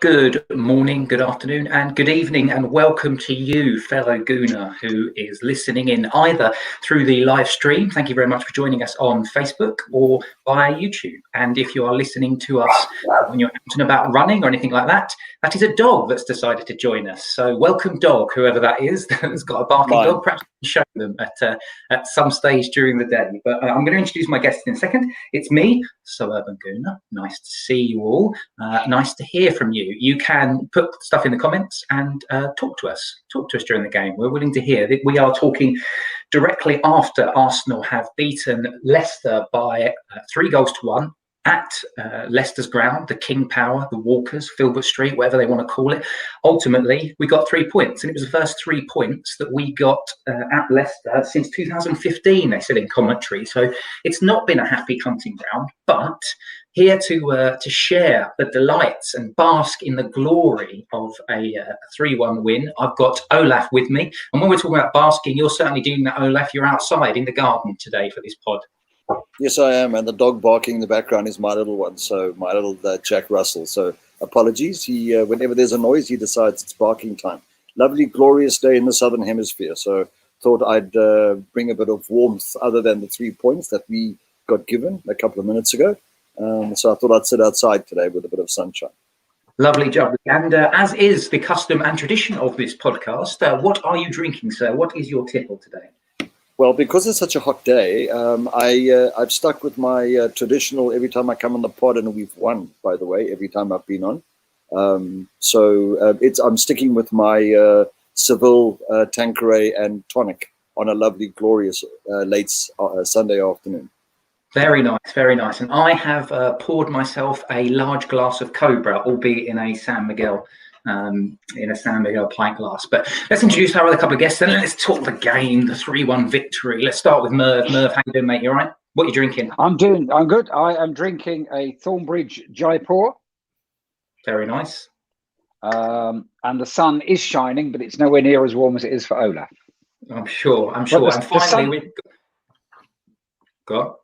Good morning, good afternoon, and good evening, and welcome to you, fellow Gooner, who is listening in either through the live stream. Thank you very much for joining us on Facebook or via YouTube. And if you are listening to us when you're out and about running or anything like that, that is a dog that's decided to join us. So welcome, dog, whoever that is, that's got a barking dog. Perhaps you can show them at some stage during the day. But I'm going to introduce my guest in a second. It's me, Suburban Gooner. Nice to see you all. Nice to hear from you. You can put stuff in the comments and talk to us during the game. We're willing to hear. We are talking directly after Arsenal have beaten Leicester by 3-1 at Leicester's ground, the King Power, the Walkers, Filbert Street, whatever they want to call it. Ultimately, we got 3 points, and it was the first 3 points that we got at Leicester since 2015, they said in commentary. So it's not been a happy hunting ground, but here to share the delights and bask in the glory of a 3-1 win, I've got Olaf with me. And when we're talking about basking, you're certainly doing that, Olaf. You're outside in the garden today for this pod. Yes, I am. And the dog barking in the background is my little one. So my little Jack Russell. So apologies. He, whenever there's a noise, he decides it's barking time. Lovely, glorious day in the Southern Hemisphere. So thought I'd bring a bit of warmth other than the 3 points that we got given a couple of minutes ago. So I thought I'd sit outside today with a bit of sunshine. Lovely job. And as is the custom and tradition of this podcast, what are you drinking, sir? What is your tipple today? Well, because it's such a hot day, I've stuck with my traditional every time I come on the pod, and we've won, by the way, every time I've been on. I'm sticking with my Seville Tanqueray and tonic on a lovely, glorious late Sunday afternoon. Very nice, very nice. And I have poured myself a large glass of Cobra, albeit in a San Miguel pint glass. But let's introduce our other couple of guests and let's talk the game, the 3-1 victory. Let's start with Merv. Merv, how you doing, mate? You all right? What are you drinking? I'm good. I am drinking a Thornbridge Jaipur. Very nice. And the sun is shining, but it's nowhere near as warm as it is for Olaf. I'm sure. And finally, go on.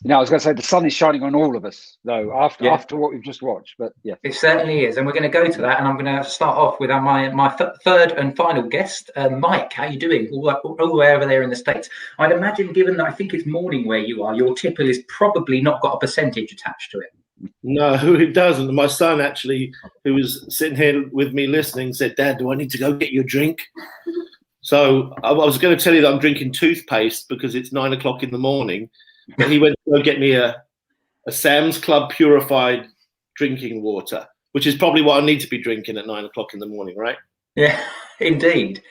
No, I was going to say the sun is shining on all of us, though, after what we've just watched. But yeah, it certainly is, and we're going to go to that. And I'm going to start off with my third and final guest, Mike. How you doing? All the way over there in the States. I'd imagine, given that I think it's morning where you are, your tipple is probably not got a percentage attached to it. No, it doesn't. My son actually, who was sitting here with me listening, said, "Dad, do I need to go get you a drink?" So I was going to tell you that I'm drinking toothpaste because it's 9 o'clock in the morning. But he went to go get me a Sam's Club purified drinking water, which is probably what I need to be drinking at 9 o'clock in the morning, right? Yeah, indeed.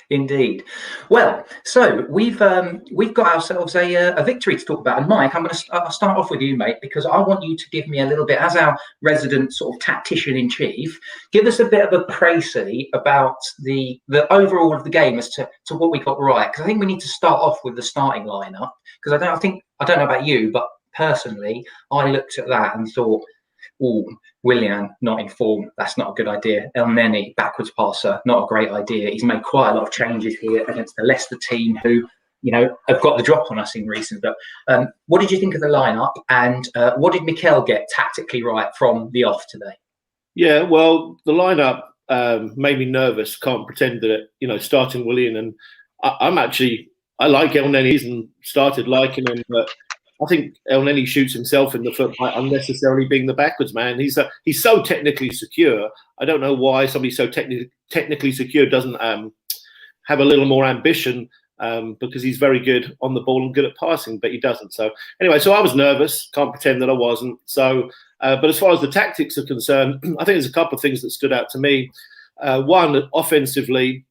Well, so we've got ourselves a victory to talk about. And Mike, I'll start off with you, mate, because I want you to give me a little bit, as our resident sort of tactician in chief, give us a bit of a précis about the overall of the game as to what we got right. Because I think we need to start off with the starting lineup. Because I don't know about you, but personally, I looked at that and thought, oh, Willian, not in form. That's not a good idea. El Neni, backwards passer, not a great idea. He's made quite a lot of changes here against the Leicester team who, have got the drop on us in recent. But what did you think of the lineup? And what did Mikel get tactically right from the off today? Yeah, well, the lineup made me nervous. Can't pretend that, starting Willian. And I like El Neni and started liking him, but I think El Neni shoots himself in the foot by unnecessarily being the backwards man. He's so technically secure. I don't know why somebody so technically secure doesn't have a little more ambition because he's very good on the ball and good at passing, but he doesn't. So anyway, so I was nervous. Can't pretend that I wasn't. So, but as far as the tactics are concerned, I think there's a couple of things that stood out to me. One, offensively,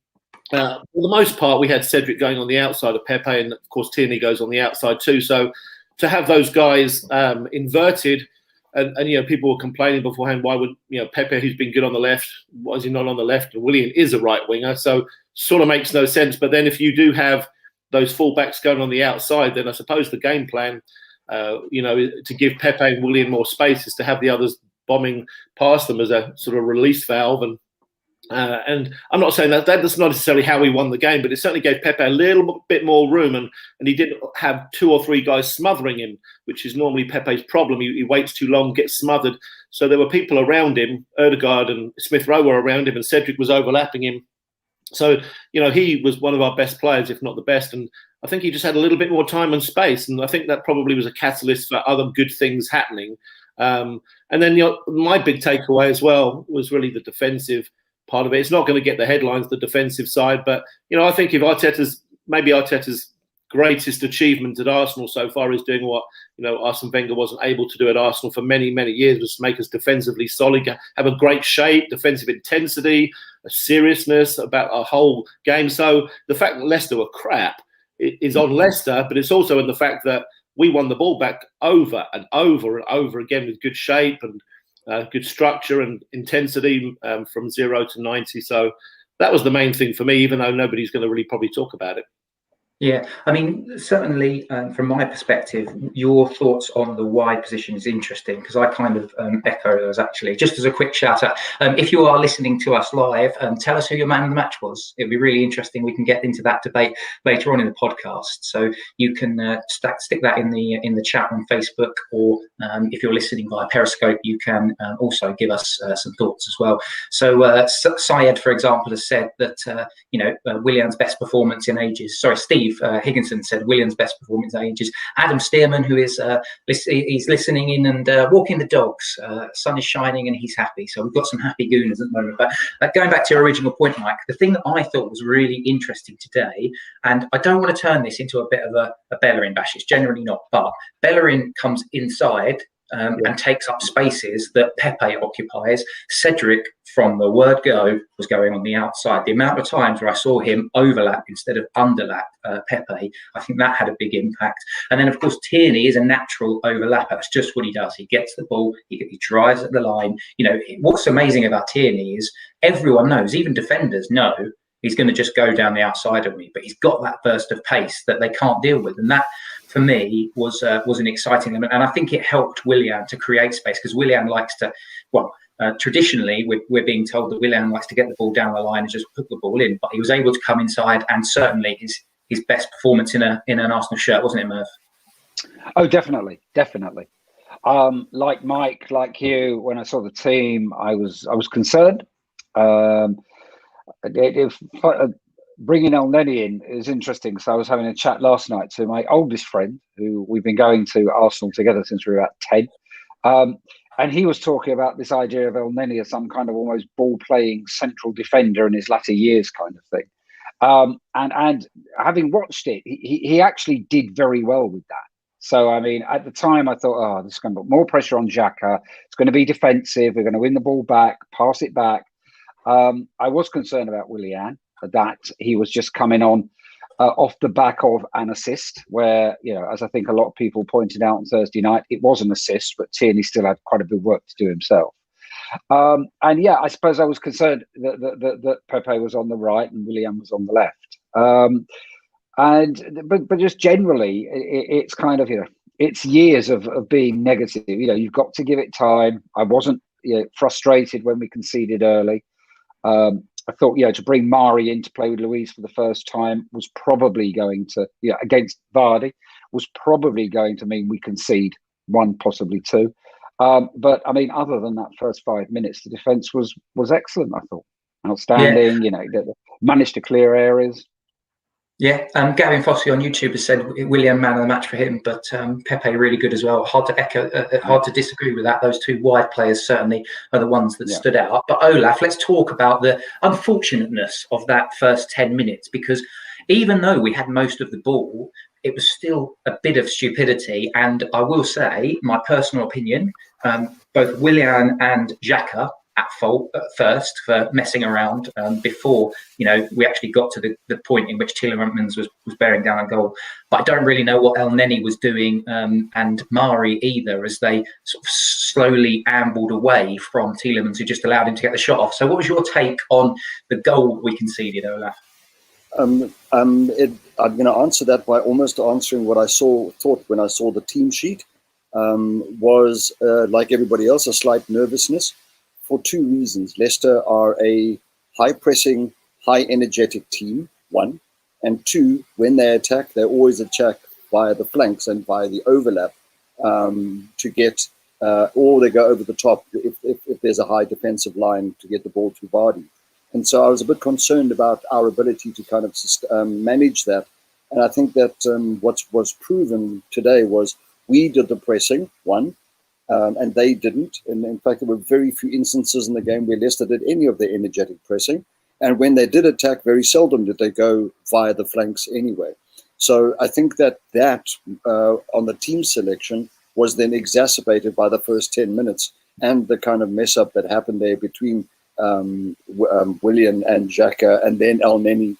for the most part, we had Cedric going on the outside of Pepe, and of course Tierney goes on the outside too. So to have those guys inverted, and people were complaining beforehand, why would Pepe, who's been good on the left, why is he not on the left? And Willian is a right winger, so sort of makes no sense. But then if you do have those fullbacks going on the outside, then I suppose the game plan, to give Pepe and Willian more space is to have the others bombing past them as a sort of release valve. And And I'm not saying that's not necessarily how we won the game, but it certainly gave Pepe a little bit more room, and he didn't have 2 or 3 guys smothering him, which is normally Pepe's problem. He waits too long, gets smothered. So there were people around him. Ødegaard and Smith Rowe were around him, and Cedric was overlapping him. So, he was one of our best players, if not the best. And I think he just had a little bit more time and space. And I think that probably was a catalyst for other good things happening. And then my big takeaway as well was really the defensive part of it. It's not going to get the headlines, the defensive side, but I think if Arteta's greatest achievement at Arsenal so far is doing what Arsene Wenger wasn't able to do at Arsenal for many, many years, was to make us defensively solid, have a great shape, defensive intensity, a seriousness about our whole game. So the fact that Leicester were crap is on Leicester, but it's also in the fact that we won the ball back over and over and over again with good shape and good structure and intensity from 0 to 90. So that was the main thing for me, even though nobody's going to really probably talk about it. Yeah, I mean, certainly from my perspective, your thoughts on the wide position is interesting, because I kind of echo those actually. Just as a quick shout out, if you are listening to us live, tell us who your man of the match was. It'd be really interesting. We can get into that debate later on in the podcast. So you can stick that in the chat on Facebook, or if you're listening via Periscope, you can also give us some thoughts as well. So Syed, for example, has said that Willian's best performance in ages. Sorry, Steve Higginson said Willian's best performance in ages. Adam Stearman, who is he's listening in and walking the dogs. Sun is shining and he's happy. So we've got some happy gooners at the moment. But going back to your original point, Mike, the thing that I thought was really interesting today, and I don't want to turn this into a bit of a Bellerin bash. It's generally not, but Bellerin comes inside and takes up spaces that Pepe occupies. Cedric, from the word go, was going on the outside. The amount of times where I saw him overlap instead of underlap Pepe, I think that had a big impact. And then, of course, Tierney is a natural overlapper. That's just what he does. He gets the ball, he drives at the line. What's amazing about Tierney is everyone knows, even defenders know, he's going to just go down the outside of me, but he's got that burst of pace that they can't deal with. And that, for me, was an exciting element. And I think it helped Willian to create space, because Willian likes to, traditionally, we're being told that Willian likes to get the ball down the line and just put the ball in. But he was able to come inside, and certainly his best performance in an Arsenal shirt, wasn't it, Merv? Oh, definitely. Like Mike, like you, when I saw the team, I was concerned. Bringing El Neni in is interesting, because I was having a chat last night to my oldest friend, who we've been going to Arsenal together since we were about 10. And he was talking about this idea of El Neni as some kind of almost ball-playing central defender in his latter years kind of thing. And having watched it, he actually did very well with that. So, I mean, at the time, I thought, this is going to put more pressure on Xhaka. It's going to be defensive. We're going to win the ball back, pass it back. I was concerned about Willian, that he was just coming on off the back of an assist, where, as I think a lot of people pointed out on Thursday night, it was an assist, but Tierney still had quite a bit of work to do himself. And yeah, I suppose I was concerned that Pepe was on the right and Willian was on the left. But just generally, it's kind of, it's years of being negative. You've got to give it time. I wasn't frustrated when we conceded early. I thought, to bring Mari in to play with Louise for the first time was probably going to, against Vardy, was probably going to mean we concede 1, possibly 2. But I mean, other than that first 5 minutes, the defence was excellent. I thought outstanding. Yeah. They managed to clear areas. Yeah, Gavin Fossey on YouTube has said Willian man of the match for him, but Pepe really good as well. Hard to disagree with that. Those 2 wide players certainly are the ones that stood out. But Olaf, let's talk about the unfortunateness of that first 10 minutes, because even though we had most of the ball, it was still a bit of stupidity. And I will say, my personal opinion, both Willian and Xhaka at fault at first for messing around before we actually got to the point in which Tielemans was bearing down a goal. But I don't really know what El Neni was doing and Mari either, as they sort of slowly ambled away from Tielemans, who just allowed him to get the shot off. So what was your take on the goal we conceded, Olaf? I'm going to answer that by almost answering what I thought when I saw the team sheet. Was like everybody else, a slight nervousness. For 2 reasons. Leicester are a high pressing, high energetic team, one. And two, when they attack, they always attack via the flanks and via the overlap to get, or they go over the top if there's a high defensive line to get the ball to Vardy. And so I was a bit concerned about our ability to kind of manage that. And I think that what was proven today was we did the pressing, one, and they didn't. And in fact, there were very few instances in the game where Leicester did any of the energetic pressing. And when they did attack, very seldom did they go via the flanks anyway. So I think that on the team selection was then exacerbated by the first 10 minutes and the kind of mess up that happened there between Willian and Xhaka, and then El Neni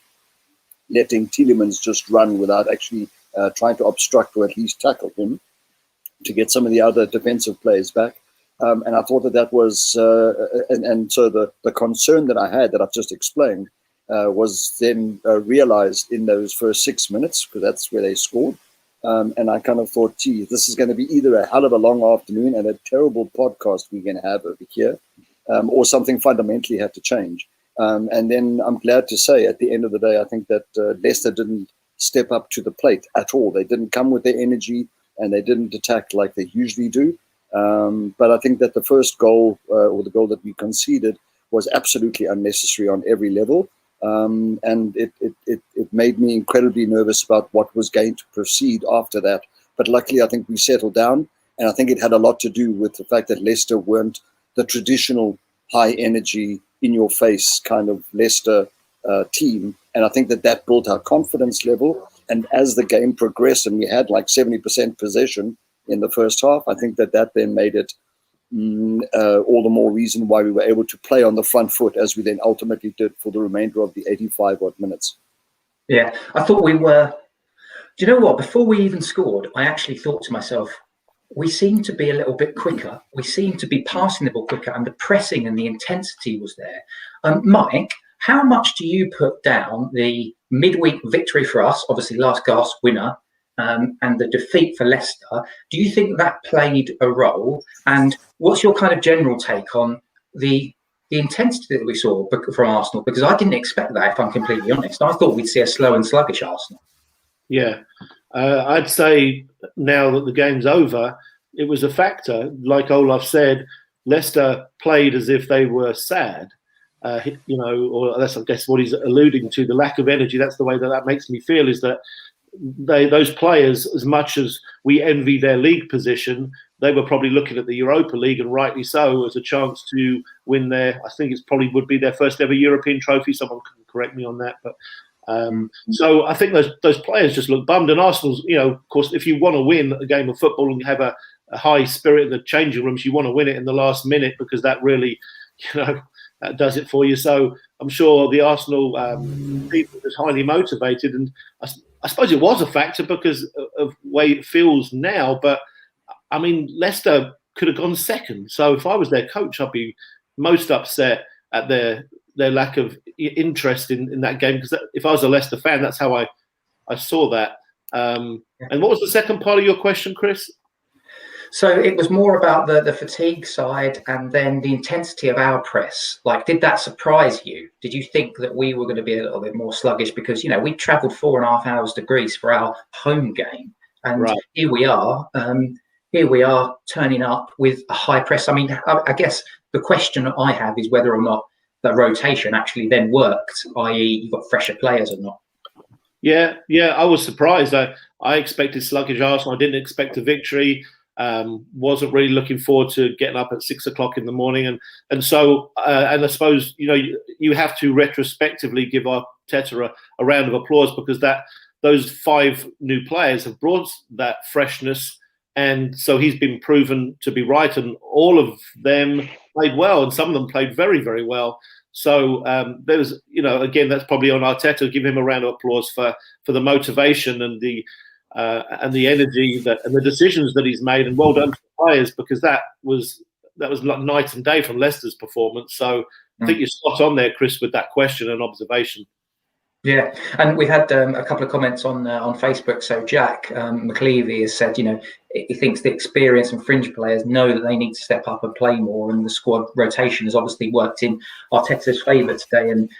letting Tielemans just run without actually trying to obstruct or at least tackle him to get some of the other defensive players back. And I thought that was, and so the concern that I had that I've just explained was then realized in those first 6 minutes, because that's where they scored. And I kind of thought, gee, this is going to be either a hell of a long afternoon and a terrible podcast we're going to have over here, or something fundamentally had to change. And then I'm glad to say at the end of the day, I think that Leicester didn't step up to the plate at all. They didn't come with their energy and they didn't attack like they usually do. But I think that the first goal, or the goal that we conceded, was absolutely unnecessary on every level. And it made me incredibly nervous about what was going to proceed after that. But luckily, I think we settled down. And I think it had a lot to do with the fact that Leicester weren't the traditional high energy, in your face kind of Leicester team. And I think that built our confidence level. And as the game progressed and we had like 70% possession in the first half, I think that then made it all the more reason why we were able to play on the front foot as we then ultimately did for the remainder of the 85 odd minutes. Yeah, I thought we were, do you know what? Before we even scored, I actually thought to myself, we seem to be a little bit quicker. We seem to be passing the ball quicker, and the pressing and the intensity was there. Mike, how much do you put down the midweek victory for us, obviously last gasp winner, and the defeat for Leicester? Do you think that played a role? And what's your kind of general take on the intensity that we saw from Arsenal? Because I didn't expect that, if I'm completely honest. I thought we'd see a slow and sluggish Arsenal. Yeah, I'd say now that the game's over, it was a factor. Like Olaf said, Leicester played as if they were sad, or that's, I guess, what he's alluding to, the lack of energy. That's the way that makes me feel, is that those players, as much as we envy their league position, they were probably looking at the Europa League, and rightly so, as a chance to win their, I think it's probably would be their first ever European trophy. Someone can correct me on that, but so I think those players just look bummed. And Arsenal's, of course, if you want to win a game of football and you have a high spirit in the changing rooms, you want to win it in the last minute, because that really, that does it for you. So I'm sure the Arsenal people is highly motivated, and I suppose it was a factor because of the way it feels now. But I mean, Leicester could have gone second. So if I was their coach, I'd be most upset at their lack of interest in that game, because if I was a Leicester fan, that's how I saw that. And what was the second part of your question, Chris? So it was more about the fatigue side and then the intensity of our press. Like, did that surprise you? Did you think that we were going to be a little bit more sluggish? Because, we travelled 4.5 hours to Greece for our home game. And right. Here we are turning up with a high press. I mean, I guess the question I have is whether or not that rotation actually then worked, i.e. you've got fresher players or not. Yeah, I was surprised. I expected sluggish Arsenal. I didn't expect a victory. Wasn't really looking forward to getting up at 6 o'clock in the morning, and so I suppose you have to retrospectively give Arteta a round of applause, because those 5 new players have brought that freshness, and so he's been proven to be right, and all of them played well, and some of them played very, very well. So there's, again, that's probably on Arteta. Give him a round of applause for the motivation and the energy and the decisions that he's made, and well done to the players, because that was like night and day from Leicester's performance. So I think you're spot on there, Chris, with that question and observation. Yeah, and we've had a couple of comments on Facebook. So Jack McLeavy has said, he thinks the experienced and fringe players know that they need to step up and play more, and the squad rotation has obviously worked in Arteta's favour today. And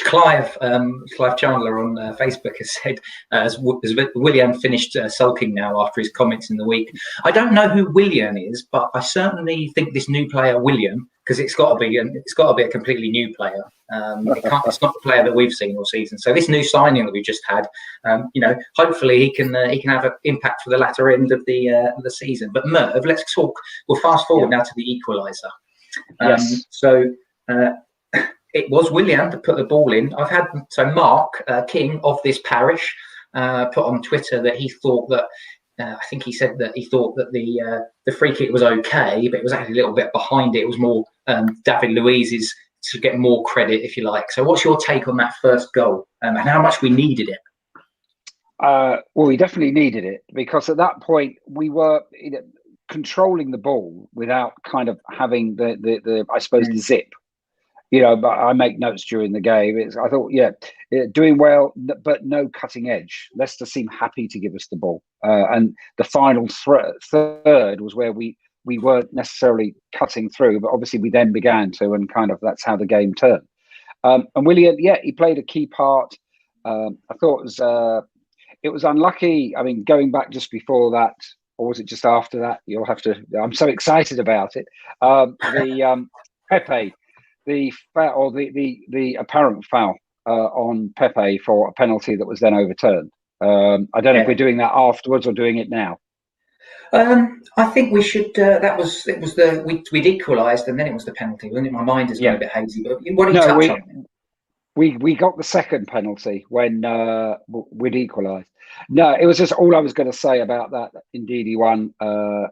Clive Chandler on Facebook has said, as Willian finished sulking now after his comments in the week. I don't know who Willian is, but I certainly think this new player William, because it's got to be a completely new player. It's not the player that we've seen all season. So this new signing that we just had, hopefully he can have an impact for the latter end of the season. But Merv, let's talk. We'll fast forward now to the equaliser. Yes. So it was Willian that put the ball in. I've had Mark King of this parish put on Twitter that he thought that. I think he said that he thought that the free kick was okay, but it was actually a little bit behind it. It was more David Louise's to get more credit, if you like. So what's your take on that first goal and how much we needed it? Well, we definitely needed it, because at that point we were controlling the ball without kind of having the I suppose, the zip. But I make notes during the game. I thought, doing well, but no cutting edge. Leicester seemed happy to give us the ball. And the final third was where we weren't necessarily cutting through, but obviously we then began to, and kind of that's how the game turned. And Willian, he played a key part. I thought it was unlucky. I mean, going back just before that, or was it just after that? You'll have to. I'm so excited about it. Pepe. The foul, or the apparent foul on Pepe for a penalty that was then overturned. I don't know if we're doing that afterwards or doing it now. I think we should. We'd equalised, and then it was the penalty, wasn't it? My mind has gone a bit hazy. But what did you touch on? We got the second penalty when we'd equalised. No, it was just all I was going to say about that. Indeed, he won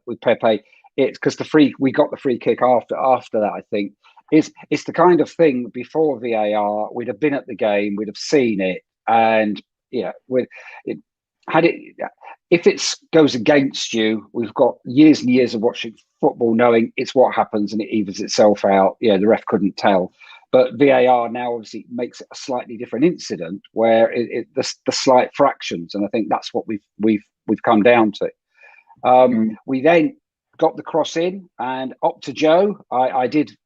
with Pepe. It's because we got the free kick after that. I think. It's the kind of thing before VAR, we'd have been at the game, we'd have seen it, and if it goes against you, we've got years and years of watching football knowing it's what happens and it evens itself out. The ref couldn't tell. But VAR now obviously makes it a slightly different incident where the slight fractions, and I think that's what we've come down to. We then got the cross in, and up to Joe. I did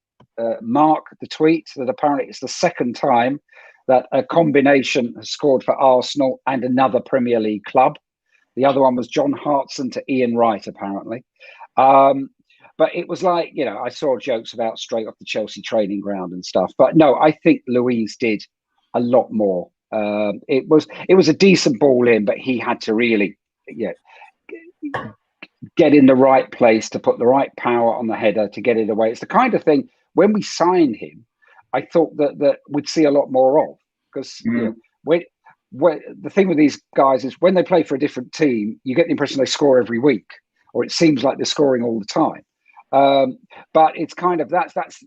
mark the tweet that apparently it's the second time that a combination has scored for Arsenal and another Premier League club. The other one was John Hartson to Ian Wright, apparently. But it was like, I saw jokes about straight off the Chelsea training ground and stuff. But no, I think Louise did a lot more. It was a decent ball in, but he had to really get in the right place to put the right power on the header to get it away. It's the kind of thing, when we signed him, I thought that we'd see a lot more of. Because when the thing with these guys is when they play for a different team, you get the impression they score every week, or it seems like they're scoring all the time. But it's kind of that's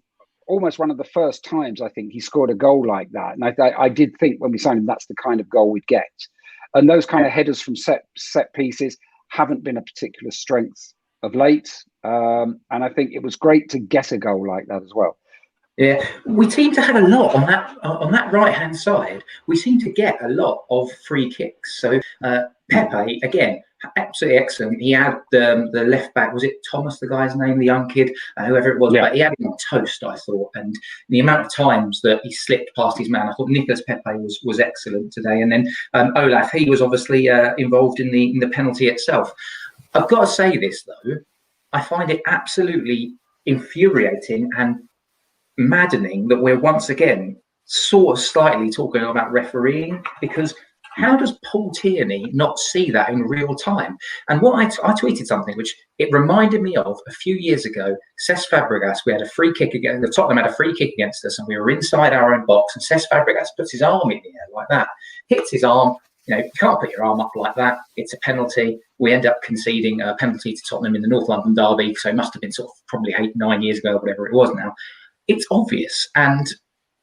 almost one of the first times I think he scored a goal like that. And I did think when we signed him, that's the kind of goal we'd get. And those kind of headers from set pieces haven't been a particular strength of late. And I think it was great to get a goal like that as well. Yeah, we seem to have a lot on that right-hand side. We seem to get a lot of free kicks. So Pepe, again, absolutely excellent. He had the left back, was it Thomas, the guy's name, the young kid, whoever it was, but he had him on toast, I thought. And the amount of times that he slipped past his man, I thought Nicolas Pepe was excellent today. And then Olaf, he was obviously involved in the penalty itself. I've got to say this, though. I find it absolutely infuriating and maddening that we're once again sort of slightly talking about refereeing, because how does Paul Tierney not see that in real time? And what I tweeted something which it reminded me of a few years ago. Cesc Fabregas, we had a free kick against the Tottenham had a free kick against us, and we were inside our own box, and Cesc Fabregas puts his arm in the air like that, hits his arm. You can't put your arm up like that. It's a penalty. We end up conceding a penalty to Tottenham in the North London derby, so it must have been sort of probably 8-9 years ago, whatever it was now. It's obvious. And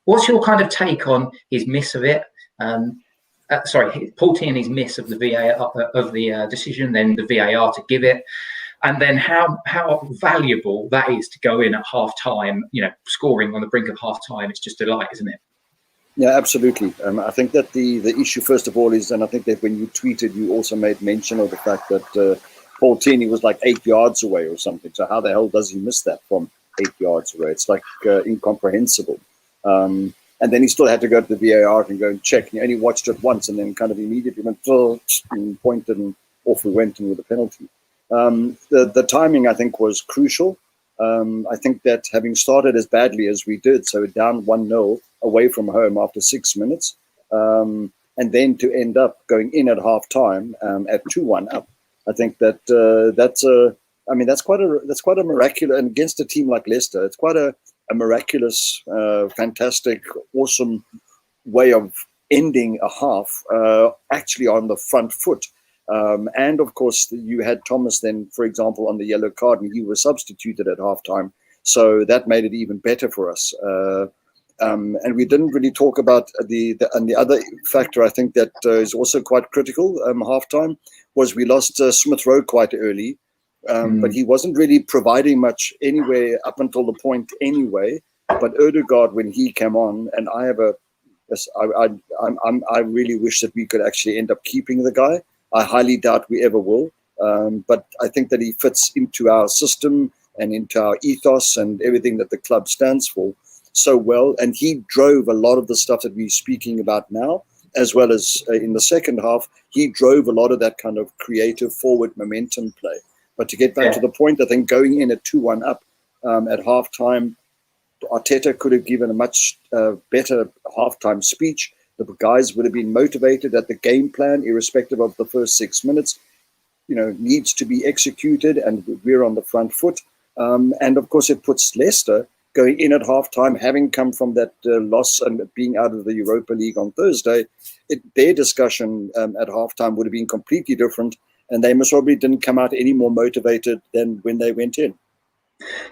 what's your kind of take on his miss of it? Paul Tierney's miss of the VAR of the decision, then the VAR to give it, and then how valuable that is to go in at half time. Scoring on the brink of half time. It's just a delight, isn't it? Yeah, absolutely. I think that the issue, first of all, is, and I think that when you tweeted, you also made mention of the fact that Paul Tierney was like 8 yards away or something. So how the hell does he miss that from 8 yards away? It's like incomprehensible. And then he still had to go to the VAR and go and check. And he only watched it once and then kind of immediately went and pointed, and off we went and with a penalty. The timing, I think, was crucial. I think that having started as badly as we did, so down 1-0 away from home after 6 minutes, and then to end up going in at half time at 2-1 up, I think that that's quite a miraculous, and against a team like Leicester, it's quite a miraculous, fantastic, awesome way of ending a half actually on the front foot. And of course, you had Thomas then, for example, on the yellow card, and he was substituted at halftime. So that made it even better for us. And we didn't really talk about the other factor, I think, that is also quite critical. Halftime was we lost Smith Rowe quite early, but he wasn't really providing much anyway up until the point anyway. But Ødegaard, when he came on, and I really wish that we could actually end up keeping the guy. I highly doubt we ever will, but I think that he fits into our system and into our ethos and everything that the club stands for so well. And he drove a lot of the stuff that we're speaking about now, as well as in the second half, he drove a lot of that kind of creative forward momentum play. But to get back to the point, I think going in at 2-1 up at halftime, Arteta could have given a much better halftime speech. The guys would have been motivated that the game plan, irrespective of the first 6 minutes, needs to be executed, and we're on the front foot. And of course, it puts Leicester going in at halftime, having come from that loss and being out of the Europa League on Thursday. Their discussion at halftime would have been completely different, and they most probably didn't come out any more motivated than when they went in.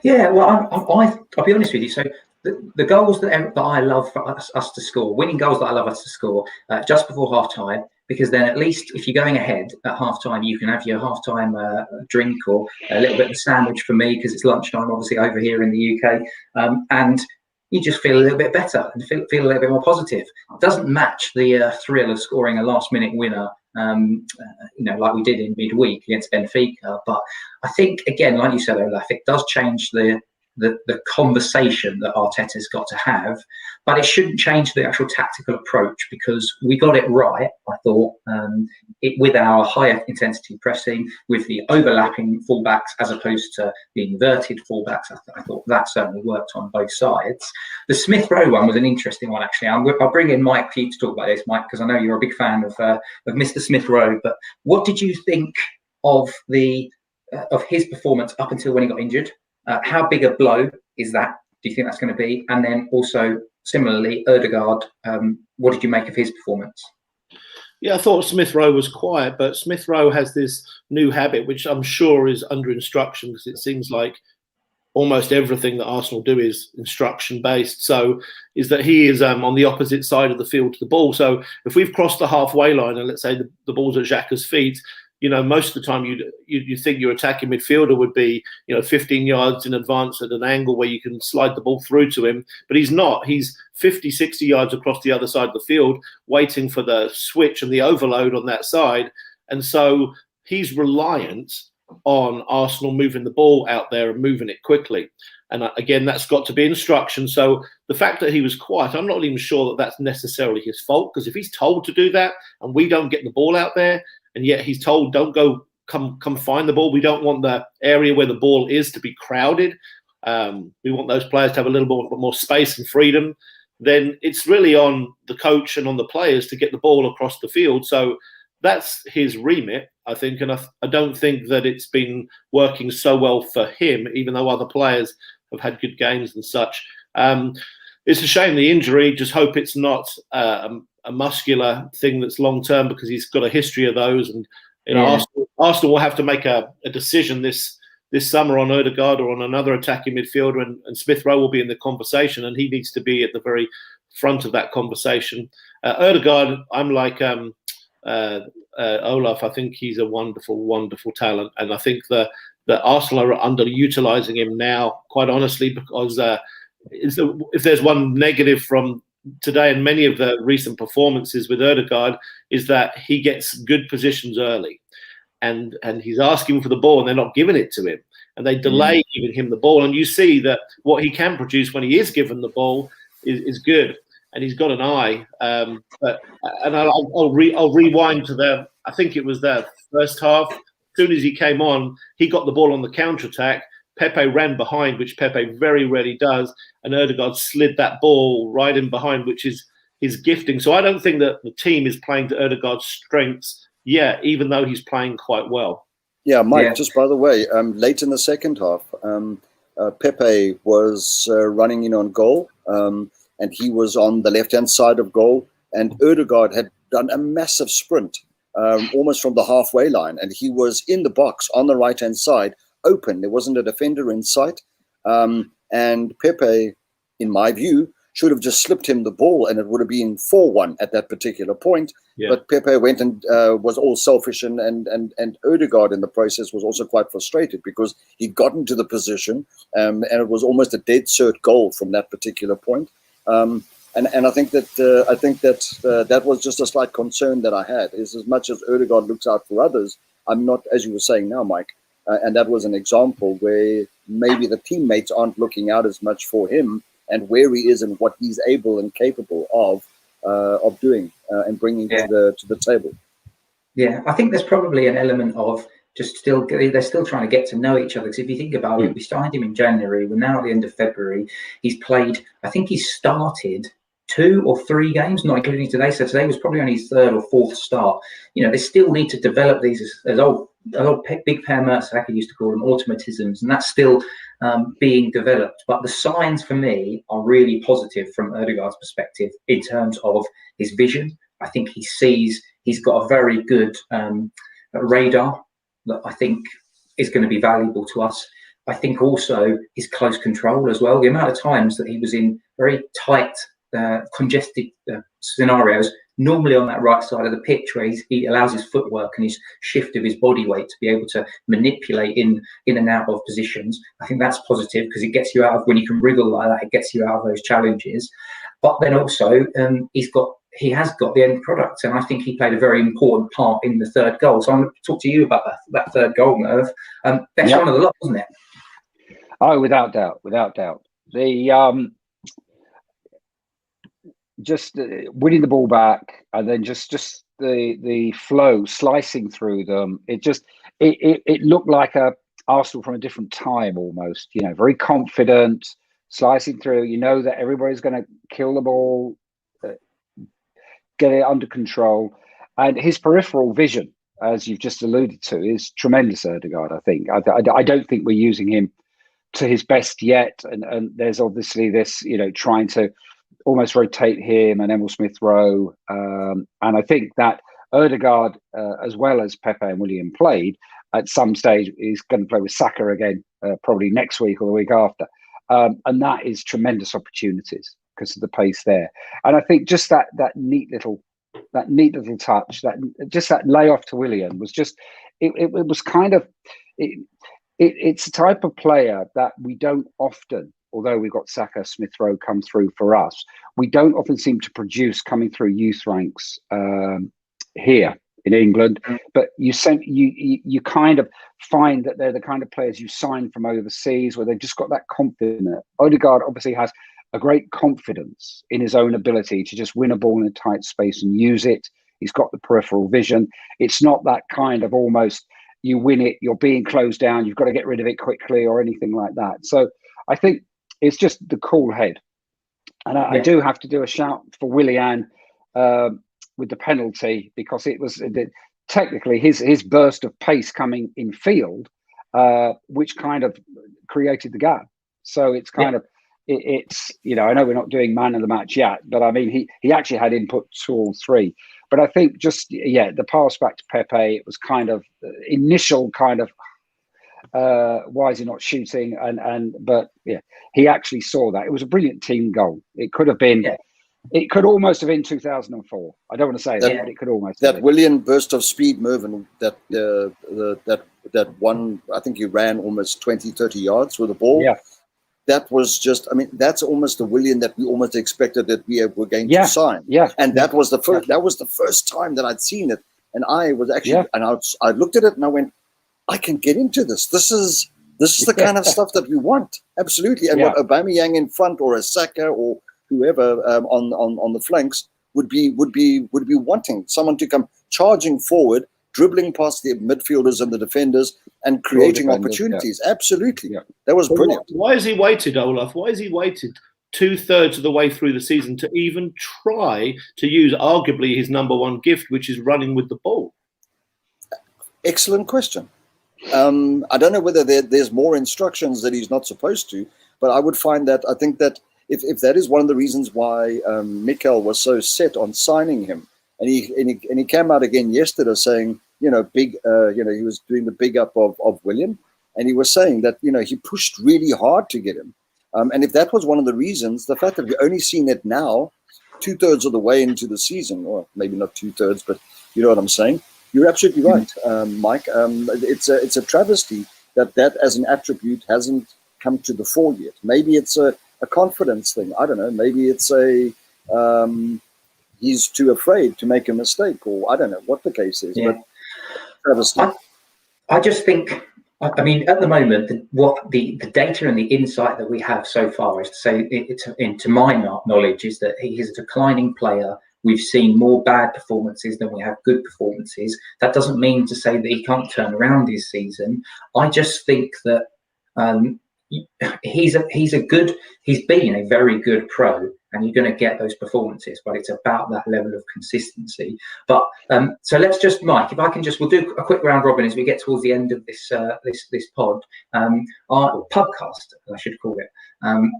Yeah, well, I'll be honest with you. So the goals that I love for us to score, winning goals that I love us to score just before half time, because then at least if you're going ahead at half time, you can have your half time drink or a little bit of a sandwich for me, because it's lunchtime, obviously, over here in the UK. And you just feel a little bit better and feel a little bit more positive. It doesn't match the thrill of scoring a last minute winner, like we did in midweek against Benfica. But I think, again, like you said, Olaf, it does change the conversation that Arteta's got to have, but it shouldn't change the actual tactical approach, because we got it right, I thought, with our higher intensity pressing, with the overlapping fullbacks as opposed to the inverted fullbacks. I thought that certainly worked on both sides. The Smith Rowe one was an interesting one, actually. I'll bring in Mike for you to talk about this, Mike, because I know you're a big fan of Mr. Smith Rowe. But what did you think of his performance up until when he got injured? How big a blow is that? Do you think that's going to be? And then also, similarly, Ødegaard, what did you make of his performance? Yeah, I thought Smith Rowe was quiet, but Smith Rowe has this new habit, which I'm sure is under instruction, because it seems like almost everything that Arsenal do is instruction based. So is that he is on the opposite side of the field to the ball. So if we've crossed the halfway line and let's say the ball's at Xhaka's feet, most of the time you think your attacking midfielder would be, 15 yards in advance at an angle where you can slide the ball through to him. But he's not. He's 50, 60 yards across the other side of the field, waiting for the switch and the overload on that side. And so he's reliant on Arsenal moving the ball out there and moving it quickly. And again, that's got to be instruction. So the fact that he was quiet, I'm not even sure that that's necessarily his fault, because if he's told to do that and we don't get the ball out there, and yet he's told, don't go, come find the ball. We don't want the area where the ball is to be crowded. We want those players to have a little bit more space and freedom. Then it's really on the coach and on the players to get the ball across the field. So that's his remit, I think. And I don't think that it's been working so well for him, even though other players have had good games and such. It's a shame, the injury. Just hope it's not a muscular thing that's long term, because he's got a history of those. And Arsenal will have to make a decision this summer on Ødegaard or on another attacking midfielder, and Smith Rowe will be in the conversation, and he needs to be at the very front of that conversation. Ødegaard, I'm like Olaf. I think he's a wonderful, wonderful talent, and I think that Arsenal are underutilising him now, quite honestly, because if there's one negative from today and many of the recent performances with Ødegaard is that he gets good positions early, and he's asking for the ball and they're not giving it to him, and they delay giving him the ball, and you see that what he can produce when he is given the ball is good, and he's got an eye. I'll rewind to I think it was the first half. As soon as he came on, he got the ball on the counter attack. Pepe ran behind, which Pepe very rarely does, and Ødegaard slid that ball right in behind, which is his gifting. So I don't think that the team is playing to Ødegaard's strengths yet, even though he's playing quite well. Yeah, Mike, just by the way, late in the second half, Pepe was running in on goal, and he was on the left-hand side of goal, and Ødegaard had done a massive sprint almost from the halfway line, and he was in the box on the right-hand side, open. There wasn't a defender in sight, and Pepe, in my view, should have just slipped him the ball and it would have been 4-1 at that particular point. But Pepe went and was all selfish, and Ødegaard in the process was also quite frustrated because he'd gotten to the position and it was almost a dead cert goal from that particular point. And I think that that was just a slight concern that I had, is as much as Ødegaard looks out for others, I'm not, as you were saying now, Mike, and that was an example where maybe the teammates aren't looking out as much for him and where he is and what he's able and capable of doing and bringing to the table. Yeah, I think there's probably an element of they're still trying to get to know each other. Because if you think about it, we started him in January. We're now at the end of February. He's played, I think he's started 2 or 3 games, not including today. So today was probably only his 3rd or 4th start. They still need to develop these as old big pair Mertesacker used to call them automatisms, and that's still being developed. But the signs for me are really positive from Ødegaard's perspective in terms of his vision. I think he's got a very good radar that I think is going to be valuable to us. I think also his close control as well. The amount of times that he was in very tight, congested scenarios, normally on that right side of the pitch, where he allows his footwork and his shift of his body weight to be able to manipulate in and out of positions. I think that's positive because it gets you out of, when you can wriggle like that, it gets you out of those challenges. But then also he has got the end product, and I think he played a very important part in the 3rd goal. So I'm going to talk to you about that 3rd goal, Merv. Best one of the lot, wasn't it? Oh, without doubt. The just winning the ball back and then just the flow slicing through them. It looked like a Arsenal from a different time almost. Very confident, slicing through. That everybody's going to kill the ball, get it under control, and his peripheral vision, as you've just alluded to, is tremendous. Ødegaard, I think. I don't think we're using him to his best yet, and there's obviously this, trying to almost rotate him and Emil Smith-Rowe, and I think that Ødegaard, as well as Pepe and Willian, played at some stage, is going to play with Saka again, probably next week or the week after, and that is tremendous opportunities because of the pace there. And I think just that neat little touch, that layoff to Willian was just it was kind of it's a type of player that we don't often, although we've got Saka, Smith-Rowe come through for us, we don't often seem to produce coming through youth ranks here in England. But you kind of find that they're the kind of players you sign from overseas where they've just got that confidence. Ødegaard obviously has a great confidence in his own ability to just win a ball in a tight space and use it. He's got the peripheral vision. It's not that kind of almost you win it, you're being closed down, you've got to get rid of it quickly or anything like that. So I think it's just the cool head. And I do have to do a shout for Willian with the penalty, because it was technically his burst of pace coming in field, which kind of created the gap. So it's kind of, it's, I know we're not doing man of the match yet, but I mean, he actually had input to all 3. But I think just, the pass back to Pepe, it was kind of initial kind of, why is he not shooting? But he actually saw that. It was a brilliant team goal. It could have been, it could almost have been 2004. I don't want to say that, but it could almost have been. Willian burst of speed, Mervyn, that one, I think he ran almost 20, 30 yards with the ball. that was just, I mean, that's almost the Willian that we almost expected that we were going to sign. Yeah. And that was the first time that I'd seen it. And I was actually, and I looked at it and I went, I can get into this. This is the kind of stuff that we want. Absolutely. And what Aubameyang in front, or a Saka, or whoever on the flanks would be wanting someone to come charging forward, dribbling past the midfielders and the defenders, and creating opportunities. Absolutely. That was brilliant. Why has he waited, Olaf? Why has he waited 2/3 of the way through the season to even try to use arguably his number one gift, which is running with the ball? Excellent question. I don't know whether there's more instructions that he's not supposed to, but I would find that, I think that if that is one of the reasons why Mikel was so set on signing him, and he came out again yesterday saying, he was doing the big up of Willian, and he was saying that, he pushed really hard to get him. And if that was one of the reasons, the fact that we're only seeing it now, 2/3 of the way into the season, or maybe not 2/3, but you know what I'm saying? You're absolutely right, Mike. It's a travesty that as an attribute hasn't come to the fore yet. Maybe it's a confidence thing. I don't know. Maybe it's he's too afraid to make a mistake, or I don't know what the case is. Yeah. But travesty. I just think, I mean, at the moment, the data and the insight that we have so far is to say, to my knowledge, is that he is a declining player. We've seen more bad performances than we have good performances. That doesn't mean to say that he can't turn around his season. I just think that he's been a very good pro, and you're going to get those performances, but it's about that level of consistency. But so let's just, Mike, if I can we'll do a quick round robin as we get towards the end of this pod, or Pubcast, I should call it.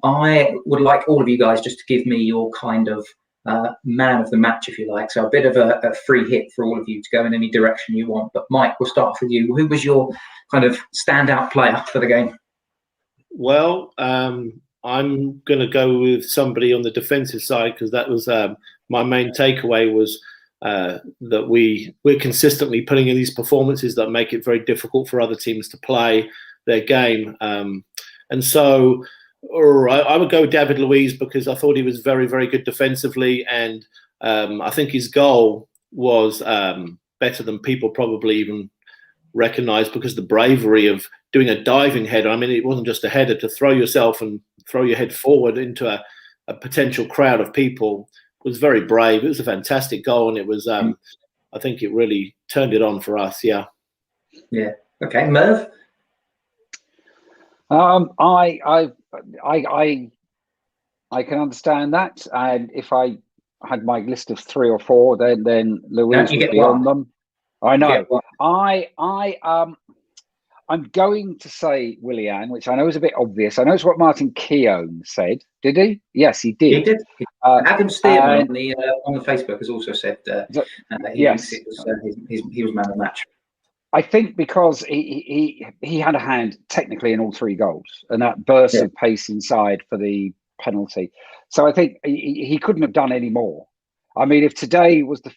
I would like all of you guys just to give me your kind of man of the match, if you like. So a bit of a free hit for all of you to go in any direction you want. But Mike, we'll start off with you. Who was your kind of standout player for the game? Well, I'm going to go with somebody on the defensive side, because that was my main takeaway was that we're consistently putting in these performances that make it very difficult for other teams to play their game. And so I would go with David Louise, because I thought he was very, very good defensively. And I think his goal was better than people probably even recognize, because the bravery of doing a diving header. I mean, it wasn't just a header to throw yourself and throw your head forward into a potential crowd of people. It was very brave. It was a fantastic goal, and it was I think it really turned it on for us. Yeah. Okay, Merv. I can understand that, and if I had my list of 3 or 4, then Louise would be on them. I know. I'm going to say Willian, which I know is a bit obvious. I know it's what Martin Keown said. Did he? Yes, he did. He did. Adam Stearman on the Facebook has also said he was man of the match. I think because he had a hand technically in all 3 goals, and that burst of pace inside for the penalty. So I think he couldn't have done any more. I mean, if today was the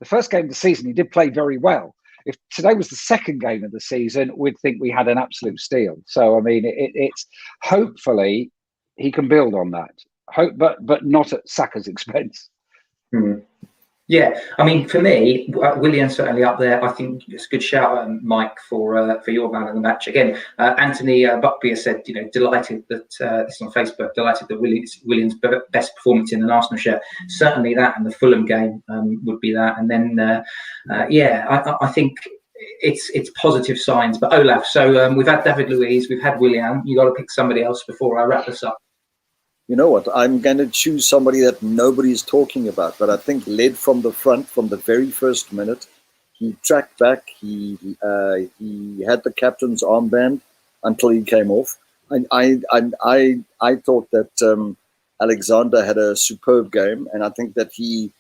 first game of the season, he did play very well. If today was the second game of the season, we'd think we had an absolute steal. So, I mean, it's hopefully he can build on that. But not at Saka's expense. Yeah, I mean, for me, Willian's certainly up there. I think it's a good shout, Mike, for your man of the match. Again, Anthony Buckby has said, delighted that this is on Facebook. Delighted that Willian's best performance in an Arsenal shirt. Certainly that, and the Fulham game would be that. And then, I think it's positive signs. But Olaf, so we've had David Louise, we've had Willian. You got to pick somebody else before I wrap this up. You know what? I'm going to choose somebody that nobody's talking about, but I think led from the front from the very first minute. He tracked back. He had the captain's armband until he came off. I thought that Alexander had a superb game, and I think that he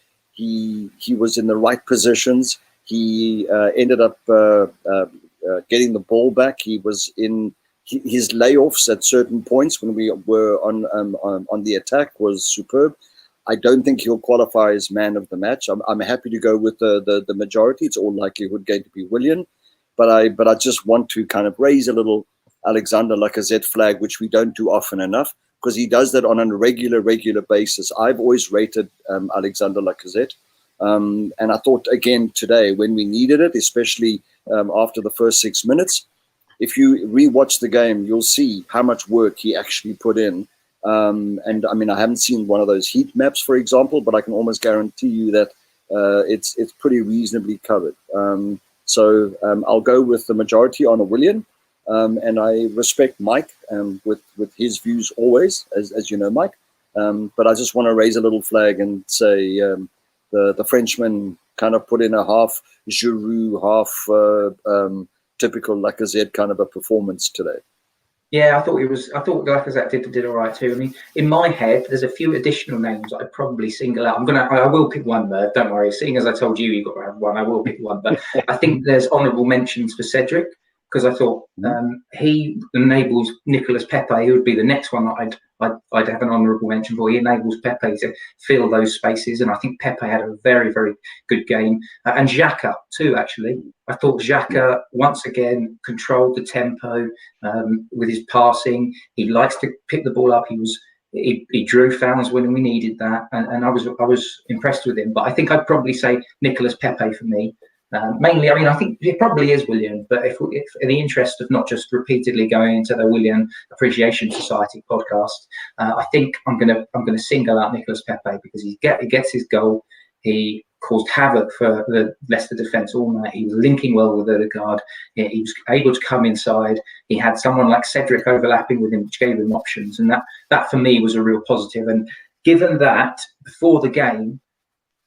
was in the right positions. He ended up getting the ball back. He was in. His layoffs at certain points when we were on the attack was superb. I don't think he'll qualify as man of the match. I'm happy to go with the majority. It's all likelihood going to be Willian, but I just want to kind of raise a little Alexander Lacazette flag, which we don't do often enough, because he does that on a regular basis. I've always rated Alexander Lacazette. And I thought, again, today, when we needed it, especially after the first 6 minutes, if you rewatch the game, you'll see how much work he actually put in. And I mean, I haven't seen one of those heat maps, for example, but I can almost guarantee you that it's pretty reasonably covered. So I'll go with the majority on a Willian. And I respect Mike with his views always, as you know, Mike. But I just want to raise a little flag and say the Frenchman kind of put in a half Giroud, half typical Lacazette kind of a performance today. Yeah, I thought Lacazette did all right too. I mean, in my head, there's a few additional names I'd probably single out. I will pick one, Merv, don't worry. Seeing as I told you, you've got to have one, I will pick one. But I think there's honourable mentions for Cedric, because I thought he enables Nicolas Pepe, who would be the next one that I'd have an honourable mention for. He enables Pepe to fill those spaces, and I think Pepe had a very, very good game. And Xhaka too, actually. I thought Xhaka once again controlled the tempo with his passing. He likes to pick the ball up. He drew fouls when we needed that, and I was impressed with him. But I think I'd probably say Nicolas Pepe for me. Mainly, I mean, I think it probably is Willian, but if in the interest of not just repeatedly going into the Willian Appreciation Society podcast, I think I'm gonna single out Nicolas Pepe, because he gets his goal. He caused havoc for the Leicester defence all night. He was linking well with Odegaard. He was able to come inside. He had someone like Cedric overlapping with him, which gave him options, and that for me was a real positive. And given that before the game,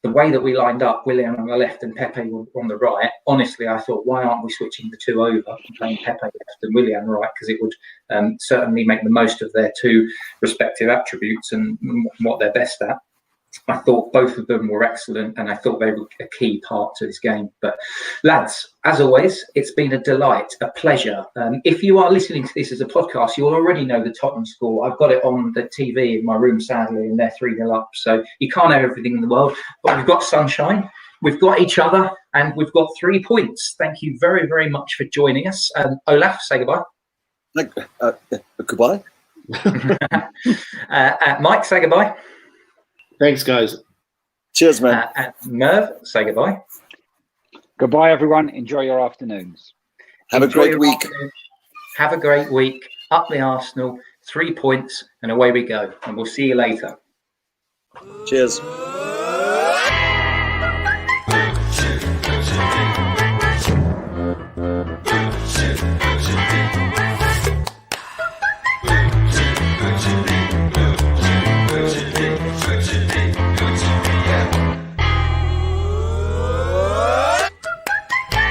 the way that we lined up, Willian on the left and Pepe on the right, honestly, I thought, why aren't we switching the two over and playing Pepe left and Willian right? Because it would certainly make the most of their two respective attributes and what they're best at. I thought both of them were excellent, and I thought they were a key part to this game. But lads, as always, it's been a delight, a pleasure. If you are listening to this as a podcast, you'll already know the Tottenham score. I've got it on the TV in my room, sadly, and they're 3-0 up. So you can't have everything in the world, but we've got sunshine, we've got each other, and we've got 3 points. Thank you very, very much for joining us. Olaf, say goodbye. Goodbye. Mike, say goodbye. Thanks, guys. Cheers, man. Merv, say goodbye. Goodbye, everyone. Enjoy your afternoons. Have a great week. Have a great week. Up the Arsenal, 3 points, and away we go. And we'll see you later. Cheers.